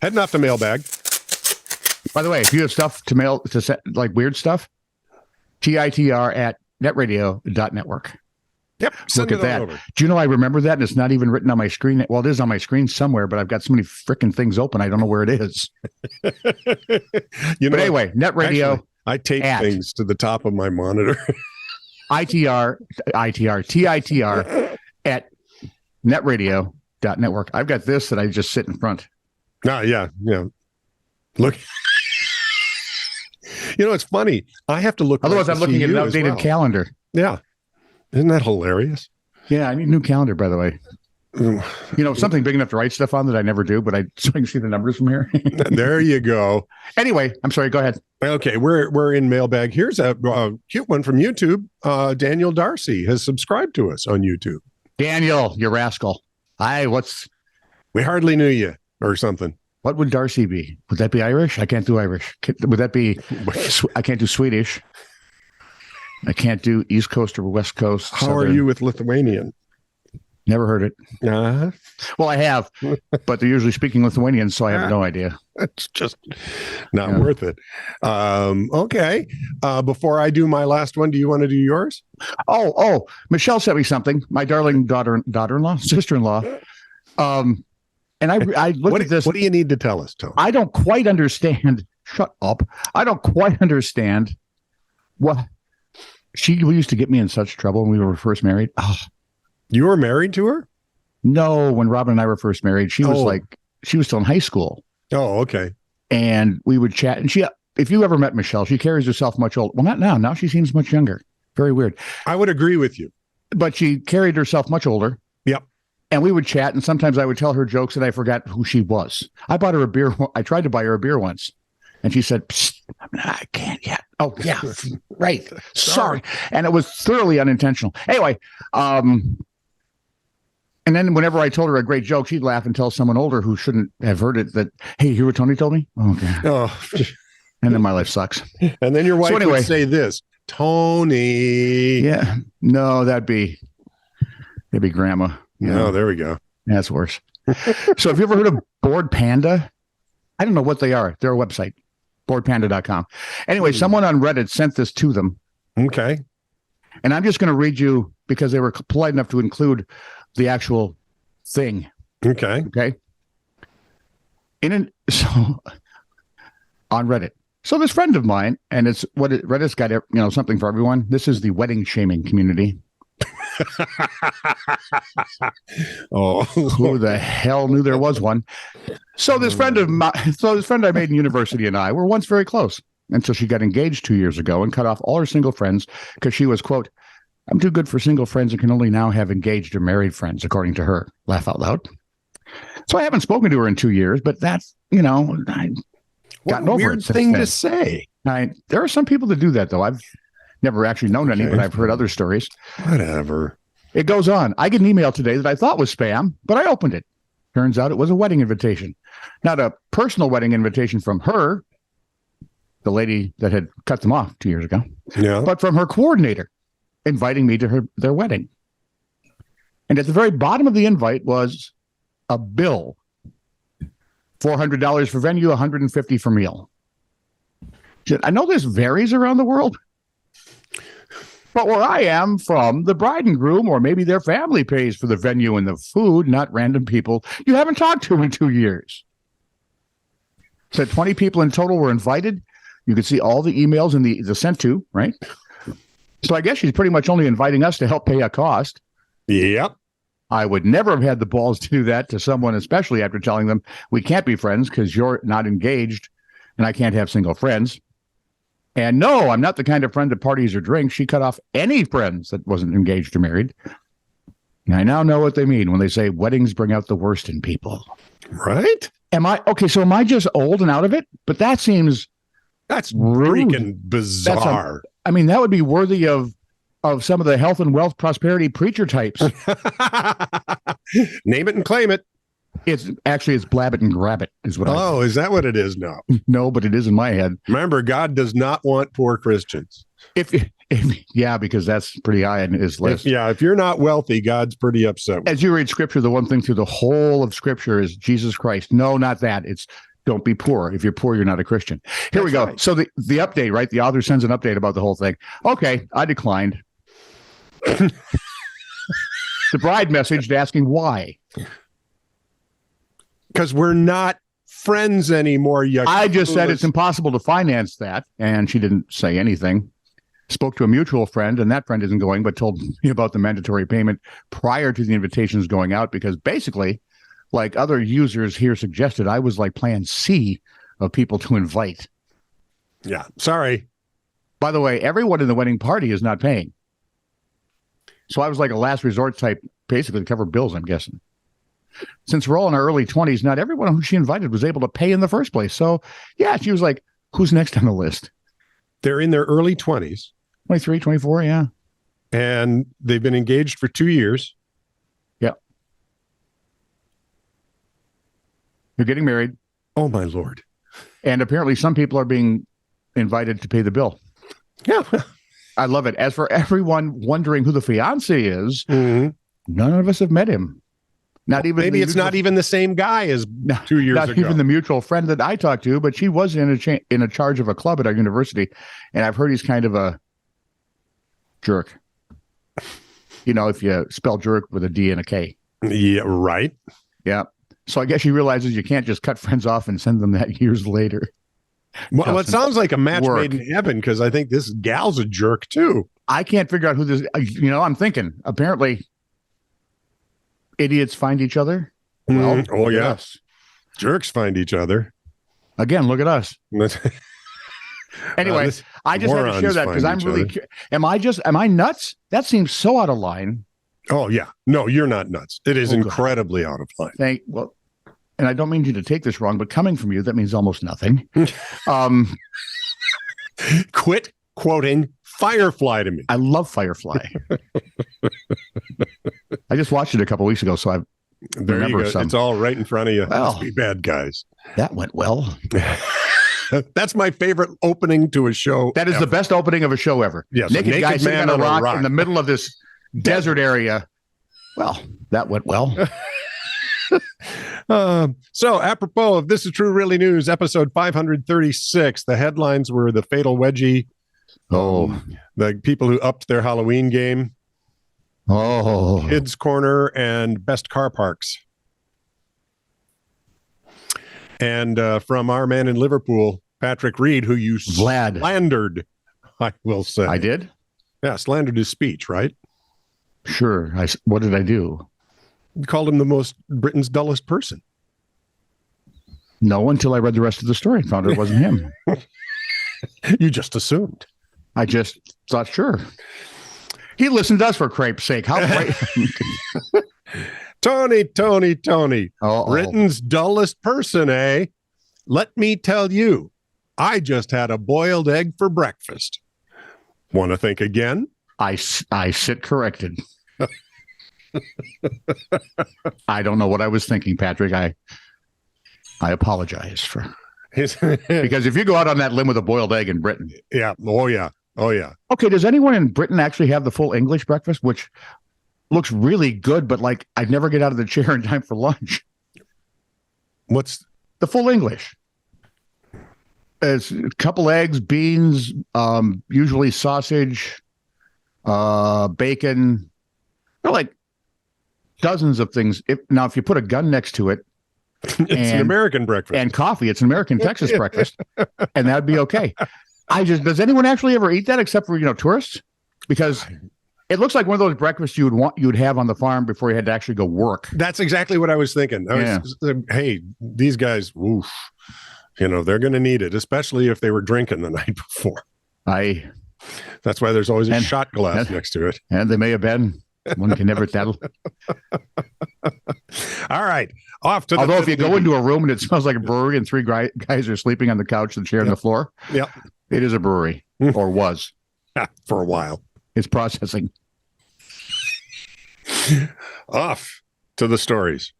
Heading off to Mailbag. By the way, if you have stuff to mail, to set, like weird stuff, TITR@netradio.network. Yep. Look at that. Over. Do you know I remember that? And it's not even written on my screen. Well, it is on my screen somewhere, but I've got so many freaking things open. I don't know where it is. But anyway, NetRadio. Actually, I tape things to the top of my monitor. TITR at netradio.network. I've got this that I just sit in front. Yeah. Look. It's funny. I have to look. Otherwise, I'm looking at an outdated calendar. Yeah. Isn't that hilarious? Yeah, I need a new calendar, by the way. Something big enough to write stuff on that I never do, but so I can see the numbers from here. There you go. Anyway, I'm sorry. Go ahead. Okay, we're in Mailbag. Here's a cute one from YouTube. Daniel Darcy has subscribed to us on YouTube. Daniel, you rascal. We hardly knew you or something. What would Darcy be? Would that be Irish? I can't do Irish. Would that be? I can't do Swedish. I can't do East Coast or West Coast. How Southern. Are you with Lithuanian? Never heard it. Uh-huh. Well, I have, but they're usually speaking Lithuanian, so I have no idea. It's just not worth it. Okay. Before I do my last one, do you want to do yours? Oh, Michelle sent me something. My darling daughter-in-law, sister-in-law. And I looked at this. What do you need to tell us, Tom? I don't quite understand. Shut up. I don't quite understand what. She used to get me in such trouble when we were first married. Oh. You were married to her? No, when Robin and I were first married, she was still in high school. Oh, okay. And we would chat. And if you ever met Michelle, she carries herself much older. Well, not now. Now she seems much younger. Very weird. I would agree with you. But she carried herself much older. Yep. And we would chat. And sometimes I would tell her jokes and I forgot who she was. I bought her a beer. I tried to buy her a beer once. And she said, I can't yet. Oh, yeah, right. Sorry. And it was thoroughly unintentional. Anyway, and then whenever I told her a great joke, she'd laugh and tell someone older who shouldn't have heard it that, hey, you hear what Tony told me? Oh, okay. Oh. And then my life sucks. And then your wife would say this, Tony. Yeah. No, that'd be grandma. No, there we go. That's worse. So have you ever heard of Bored Panda? I don't know what they are. They're a website. boredpanda.com. Anyway, someone on Reddit sent this to them. Okay. And I'm just going to read you because they were polite enough to include the actual thing. Okay. Okay. So on Reddit. So this friend of mine, and it's Reddit's got something for everyone. This is the wedding shaming community. Oh, who the hell knew there was one? So this friend I made in university and I were once very close until she got engaged 2 years ago and cut off all her single friends because she was, quote, I'm too good for single friends and can only now have engaged or married friends, according to her. Laugh out loud. So I haven't spoken to her in 2 years, but that's, I gotten over it. Thing to say. There are some people that do that, though. I've never actually known any, but I've heard other stories. Whatever. It goes on. I get an email today that I thought was spam, but I opened it. Turns out it was a wedding invitation. Not a personal wedding invitation from her, the lady that had cut them off 2 years ago, but from her coordinator inviting me to their wedding. And at the very bottom of the invite was a bill. $400 for venue, $150 for meal. I know this varies around the world. But where I am from, the bride and groom, or maybe their family pays for the venue and the food, not random people you haven't talked to in 2 years. Said 20 people in total were invited. You could see all the emails and the sent to, right? So I guess she's pretty much only inviting us to help pay a cost. Yep. I would never have had the balls to do that to someone, especially after telling them we can't be friends because you're not engaged and I can't have single friends. And no, I'm not the kind of friend that parties or drinks. She cut off any friends that wasn't engaged or married. And I now know what they mean when they say weddings bring out the worst in people. Right? Am I just old and out of it? But that's rude. Freaking bizarre. That would be worthy of some of the health and wealth prosperity preacher types. Name it and claim it. It's blab it and grab it is what is that what it is now? No, but it is in my head. Remember, God does not want poor Christians. Because that's pretty high on his list. If you're not wealthy, God's pretty upset. As you read scripture, the one thing through the whole of scripture is Jesus Christ. No, not that. It's Don't be poor. If you're poor, you're not a Christian. Here we go. Right. So the update, right? The author sends an update about the whole thing. Okay, I declined. The bride messaged asking why. Because we're not friends anymore. I just said it's impossible to finance that, and she didn't say anything. Spoke to a mutual friend, and that friend isn't going, but told me about the mandatory payment prior to the invitations going out, because basically, like other users here suggested, I was like plan C of people to invite. Yeah, sorry. By the way, everyone in the wedding party is not paying. So I was like a last resort type, basically to cover bills, I'm guessing. Since we're all in our early 20s, not everyone who she invited was able to pay in the first place. So, yeah, she was like, who's next on the list? They're in their early 20s. 23, 24, yeah. And they've been engaged for 2 years. Yeah. You're getting married. Oh, my Lord. And apparently some people are being invited to pay the bill. Yeah. I love it. As for everyone wondering who the fiance is, none of us have met him. Not even maybe it's not even the same guy as 2 years ago. Not even the mutual friend that I talked to, but she was in a charge of a club at our university, and I've heard he's kind of a jerk. You know, if you spell jerk with a D and a K. Yeah, right. Yeah. So I guess she realizes you can't just cut friends off and send them that years later. Well, it sounds like a match made in heaven, because I think this gal's a jerk too. I can't figure out who this. I'm thinking apparently idiots find each other. Well, oh yeah, jerks find each other. Again, look at us. Anyway, I just had to share that because I'm really. Am I nuts? That seems so out of line. Oh yeah, no, you're not nuts. It is incredibly out of line. And I don't mean you to take this wrong, but coming from you, that means almost nothing. Quit quoting Firefly to me. I love Firefly. I just watched it a couple weeks ago, so I remember some. It's all right in front of you. Well, must be bad guys. That went well. That's my favorite opening to a show. That is ever. The best opening of a show ever. Yes, naked guy sitting on a rock in the middle of this desert area. Well, that went well. So apropos of This Is True Really News, episode 536, the headlines were the fatal wedgie. The people who upped their Halloween game. Kids Corner and best car parks. And from our man in Liverpool, Patrick Reed, who you slandered, I will say. I did? Yeah, slandered his speech, right? Sure. What did I do? You called him Britain's dullest person. No, until I read the rest of the story and found it wasn't him. You just assumed. I just thought, sure. He listened to us, for crepe's sake. How great. Tony. Britain's dullest person, eh? Let me tell you, I just had a boiled egg for breakfast. Want to think again? I sit corrected. I don't know what I was thinking, Patrick. I apologize for because if you go out on that limb with a boiled egg in Britain. Yeah. Oh, yeah. Okay, does anyone in Britain actually have the full English breakfast, which looks really good, but like I'd never get out of the chair in time for lunch? What's the full English? It's a couple eggs, beans, usually sausage, bacon, like dozens of things. If you put a gun next to it, it's an American breakfast and coffee, it's an American Texas breakfast, and that'd be okay. Does anyone actually ever eat that except for, tourists? Because it looks like one of those breakfasts you'd have on the farm before you had to actually go work. That's exactly what I was thinking. Hey, these guys, woof, they're going to need it, especially if they were drinking the night before. That's why there's always a shot glass next to it. And they may have been. One can never tell. All right. Off to Although if you go into a room and it smells like a brewery and three guys are sleeping on the couch, the chair, and the floor, it is a brewery, or was. For a while. It's processing. Off to the stories.